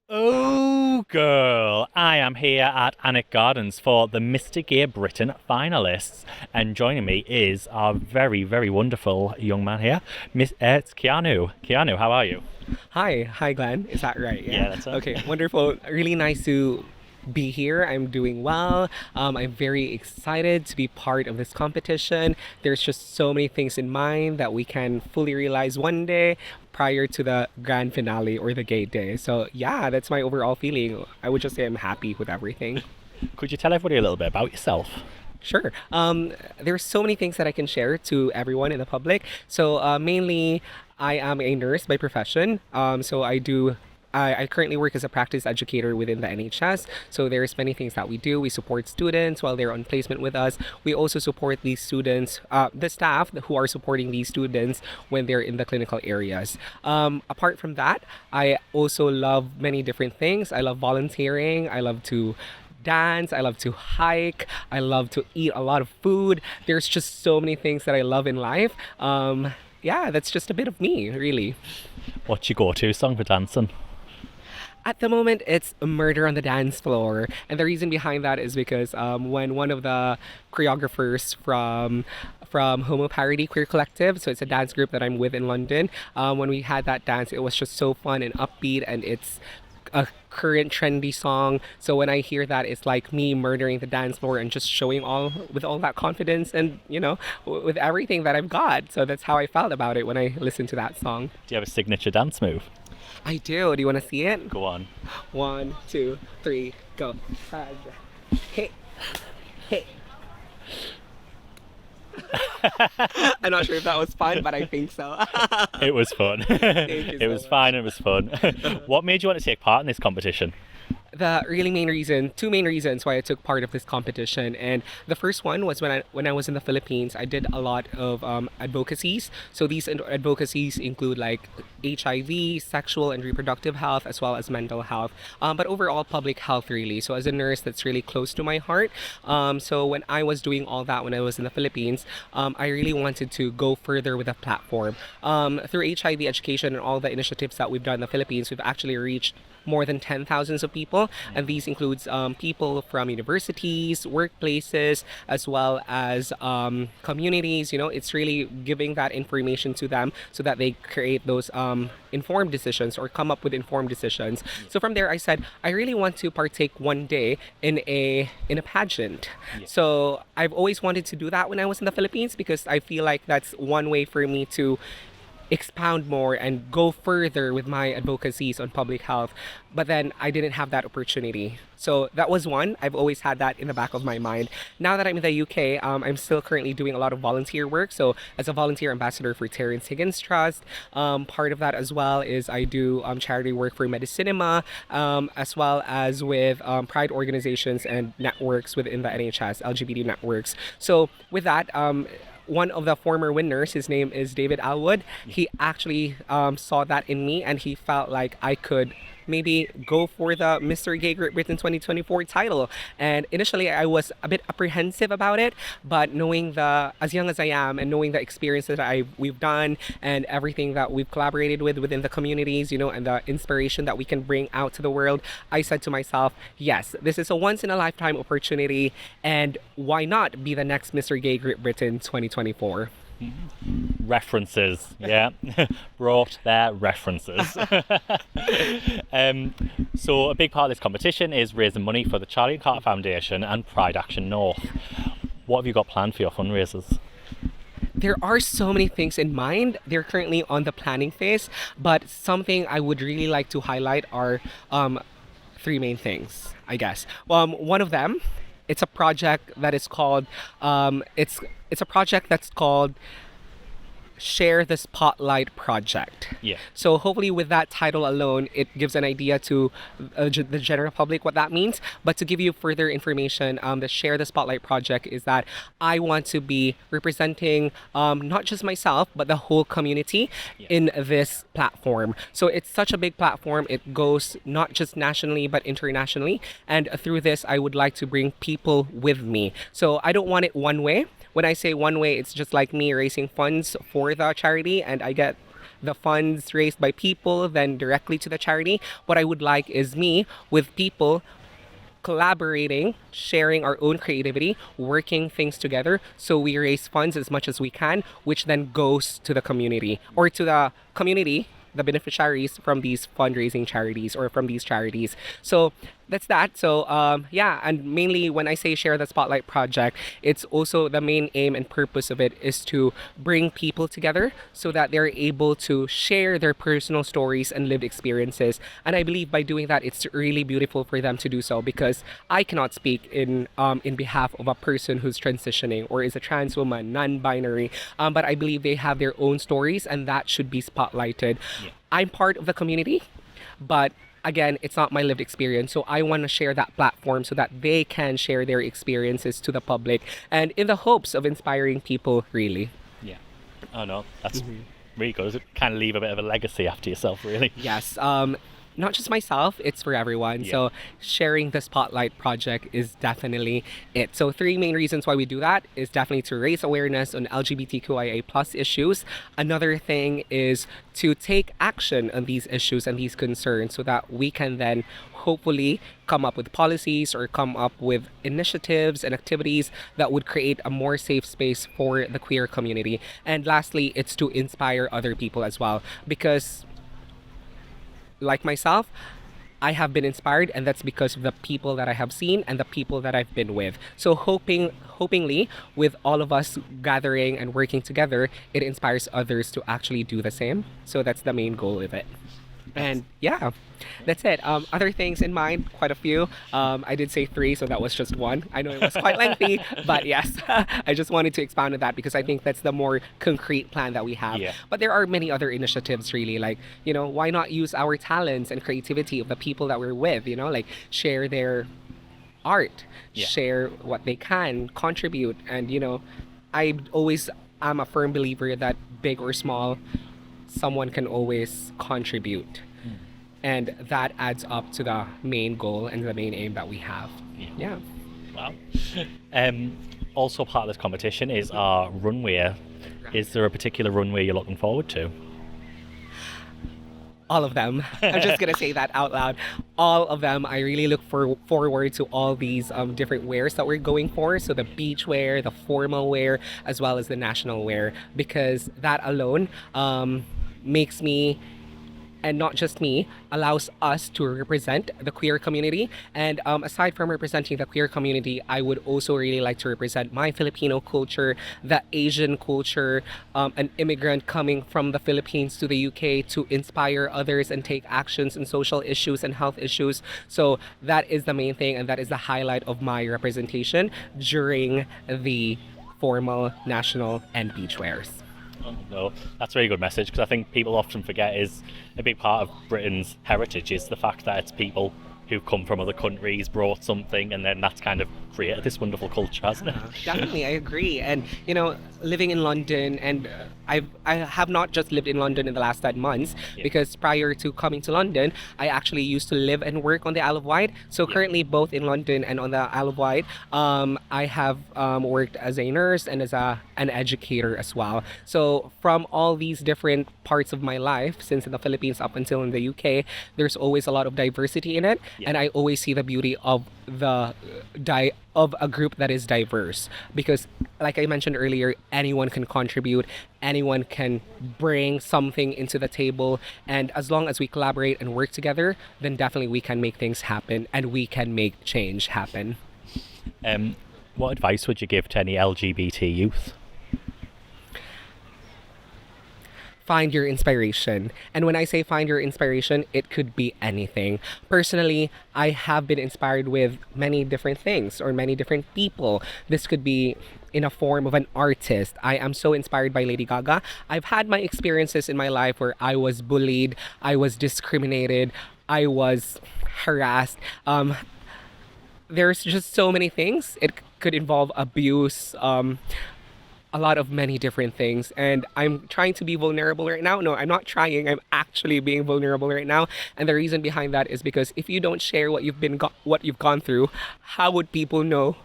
Oh, girl, I am here at Alnwick Gardens for the Mr. Gay Britain finalists. And joining me is our very, very wonderful young man here, it's Keannu. Keannu, how are you? Hi, Glenn. Is that right? Yeah, Yeah. that's it. Okay, wonderful. Really nice to be here. I'm doing well. I'm very excited to be part of this competition. There's just so many things in mind that we can fully realize one day prior to the grand finale or the gate day. So, yeah, that's my overall feeling. I would just say I'm happy with everything. Could you tell everybody a little bit about yourself? Sure. There's so many things that I can share to everyone in the public. So mainly, I am a nurse by profession. So I currently work as a practice educator within the NHS. So there's many things that we do. We support students while they're on placement with us. We also support these students, the staff who are supporting these students when they're in the clinical areas. Apart from that, I also love many different things. I love volunteering. I love to dance. I love to hike. I love to eat a lot of food. There's just so many things that I love in life. Yeah, that's just a bit of me, really. What's your go-to song for dancing? At the moment, it's Murder on the Dance Floor. And the reason behind that is because when one of the choreographers from Homo Parody Queer Collective, so it's a dance group that I'm with in London, when we had that dance, it was just so fun and upbeat, and it's a current trendy song. So when I hear that, it's like me murdering the dance floor and just showing all with all that confidence and with everything that I've got. So that's how I felt about it when I listened to that song. Do you have a signature dance move? I do. Do you want to see it? Go on. 1, 2, 3, go. Hey, hey. I'm not sure if that was fun, but I think so. It was fun. Thank you It so was much. fine, it was fun. What made you want to take part in this competition? The really main reason, two main reasons why I took part of this competition, and the first one was when I was in the Philippines, I did a lot of advocacies. So these advocacies include like HIV, sexual and reproductive health, as well as mental health, but overall public health really. So as a nurse, that's really close to my heart. So when I was doing all that when I was in the Philippines, I really wanted to go further with the platform. Through HIV education and all the initiatives that we've done in the Philippines, we've actually reached more than 10,000 of people, and these includes people from universities, workplaces, as well as communities. It's really giving that information to them so that they create those informed decisions or come up with informed decisions. So from there, I said I really want to partake one day in a pageant. Yeah. So I've always wanted to do that when I was in the Philippines because I feel like that's one way for me to expound more and go further with my advocacies on public health, but then I didn't have that opportunity. So that was one. I've always had that in the back of my mind. Now that I'm in the UK, I'm still currently doing a lot of volunteer work. So as a volunteer ambassador for Terence Higgins Trust, part of that as well is I do charity work for Medicinema, as well as with pride organizations and networks within the NHS, LGBT networks. So with that, one of the former winners, his name is David Alwood. He actually saw that in me, and he felt like I could maybe go for the Mr. Gay Great Britain 2024 title. And initially, I was a bit apprehensive about it, but knowing as young as I am, and knowing the experiences that we've done and everything that we've collaborated with within the communities, and the inspiration that we can bring out to the world, I said to myself, yes, this is a once in a lifetime opportunity, and why not be the next Mr. Gay Great Britain 2024? References, yeah. Brought their references. So a big part of this competition is raising money for the Charlie and Carter Foundation and Pride Action North. What have you got planned for your fundraisers? There are so many things in mind. They're currently on the planning phase, but something I would really like to highlight are three main things, I guess. One of them, it's a project that is called it's a project that's called Share the Spotlight Project. Yeah. So hopefully with that title alone, it gives an idea to the general public what that means. But to give you further information, the Share the Spotlight Project is that I want to be representing not just myself, but the whole community in this platform. So it's such a big platform. It goes not just nationally, but internationally. And through this, I would like to bring people with me. So I don't want it one way. When I say one way, it's just like me raising funds for the charity, and I get the funds raised by people then directly to the charity. What I would like is me with people collaborating, sharing our own creativity, working things together so we raise funds as much as we can, which then goes to the community or to the community, the beneficiaries from these fundraising charities or from these charities. So that's that. So yeah, and mainly when I say share the spotlight project, it's also the main aim and purpose of it is to bring people together so that they're able to share their personal stories and lived experiences. And I believe by doing that, it's really beautiful for them to do so because I cannot speak in behalf of a person who's transitioning or is a trans woman, non-binary. But I believe they have their own stories and that should be spotlighted. Yeah. I'm part of the community, but again, it's not my lived experience. So I want to share that platform so that they can share their experiences to the public and in the hopes of inspiring people, really. Yeah. Oh, no, that's really good. It kind of leave a bit of a legacy after yourself, really. Yes. Not just myself, it's for everyone. Yeah. So sharing the spotlight project is definitely it. So 3 main reasons why we do that is definitely to raise awareness on LGBTQIA plus issues. Another thing is to take action on these issues and these concerns so that we can then hopefully come up with policies or come up with initiatives and activities that would create a more safe space for the queer community. And lastly, it's to inspire other people as well because like myself, I have been inspired and that's because of the people that I have seen and the people that I've been with. So hopingly with all of us gathering and working together, it inspires others to actually do the same. So that's the main goal of it. And yeah, that's it. Other things in mind, quite a few. I did say 3, so that was just 1. I know it was quite lengthy, but yes, I just wanted to expand on that because I think that's the more concrete plan that we have. Yeah. But there are many other initiatives really, like, you know, why not use our talents and creativity of the people that we're with, you know, like share their art, share what they can, contribute. And, you know, I'm a firm believer that big or small, someone can always contribute. And that adds up to the main goal and the main aim that we have. Yeah. Wow. Also part of this competition is our runway. Is there a particular runway you're looking forward to? All of them. I'm just going to say that out loud. All of them. I really look forward to all these different wears that we're going for. So the beach wear, the formal wear, as well as the national wear. Because that alone makes me, and not just me, allows us to represent the queer community. And aside from representing the queer community, I would also really like to represent my Filipino culture, the Asian culture, an immigrant coming from the Philippines to the UK to inspire others and take actions in social issues and health issues. So that is the main thing, and that is the highlight of my representation during the formal, national, and beach wears. Oh, no, that's a really good message because I think people often forget is a big part of Britain's heritage is the fact that it's people who come from other countries brought something and then that's kind of created this wonderful culture, hasn't it? Definitely, I agree. And, you know, living in London, and I have not just lived in London in the last 10 months because prior to coming to London, I actually used to live and work on the Isle of Wight. So currently both in London and on the Isle of Wight, I have worked as a nurse and as an educator as well. So from all these different parts of my life, since in the Philippines up until in the UK, there's always a lot of diversity in it. And I always see the beauty of of a group that is diverse because, like I mentioned earlier, anyone can contribute, anyone can bring something into the table, and as long as we collaborate and work together, then definitely we can make things happen and we can make change happen. What advice would you give to any LGBT youth? Find your inspiration. And when I say find your inspiration, it could be anything. Personally, I have been inspired with many different things or many different people. This could be in a form of an artist. I am so inspired by Lady Gaga. I've had my experiences in my life where I was bullied, I was discriminated, I was harassed. There's just so many things. It could involve abuse, a lot of many different things, and I'm trying to be vulnerable right now. No, I'm not trying. I'm actually being vulnerable right now, and the reason behind that is because if you don't share what you've gone through, how would people know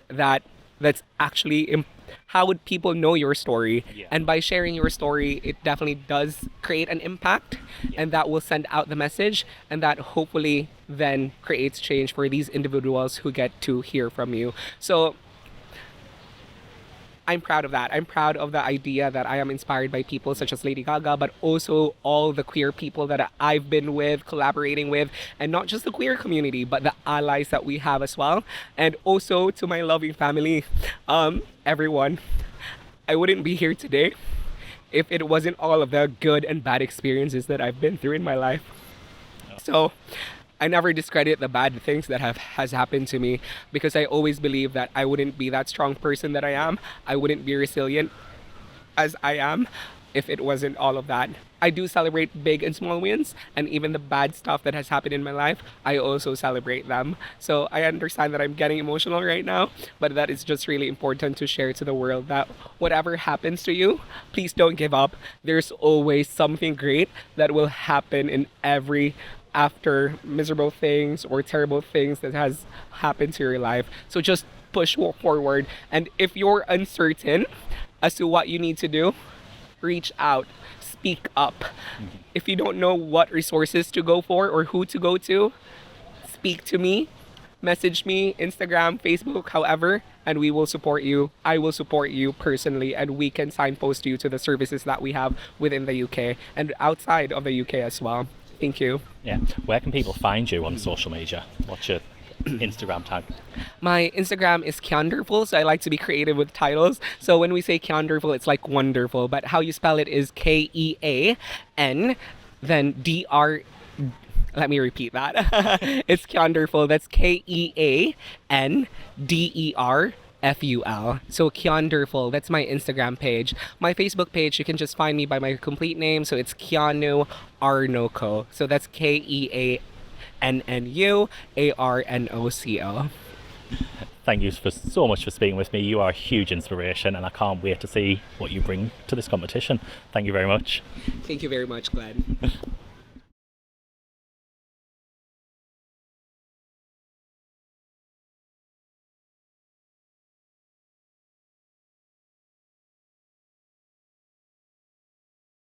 that that's actually how would people know your story? Yeah. And by sharing your story, it definitely does create an impact, and that will send out the message, and that hopefully then creates change for these individuals who get to hear from you. So I'm proud of that. I'm proud of the idea that I am inspired by people such as Lady Gaga, but also all the queer people that I've been with, collaborating with, and not just the queer community, but the allies that we have as well. And also to my loving family, everyone, I wouldn't be here today if it wasn't all of the good and bad experiences that I've been through in my life. So I never discredit the bad things that has happened to me, because I always believe that I wouldn't be that strong person that I am. I wouldn't be resilient as I am if it wasn't all of that. I do celebrate big and small wins, and even the bad stuff that has happened in my life, I also celebrate them. So I understand that I'm getting emotional right now, but that is just really important to share to the world that whatever happens to you, please don't give up. There's always something great that will happen in every after miserable things or terrible things that has happened to your life. So just push forward. And if you're uncertain as to what you need to do, reach out, speak up. If you don't know what resources to go for or who to go to, speak to me, message me, Instagram, Facebook, however, and we will support you. I will support you personally, and we can signpost you to the services that we have within the UK and outside of the UK as well. Thank you. Yeah. Where can people find you on social media? What's your Instagram tag? My Instagram is Keanderful, so I like to be creative with titles. So when we say Keanderful, it's like wonderful, but how you spell it is Kean, then DR. Let me repeat that. It's Keanderful. That's KeanDerFul. So Keanderful, that's my Instagram page. My Facebook page, you can just find me by my complete name. So it's Keannu Arnoco. So that's KeAnnuArnoco. Thank you so much for speaking with me. You are a huge inspiration, and I can't wait to see what you bring to this competition. Thank you very much. Thank you very much, Glenn.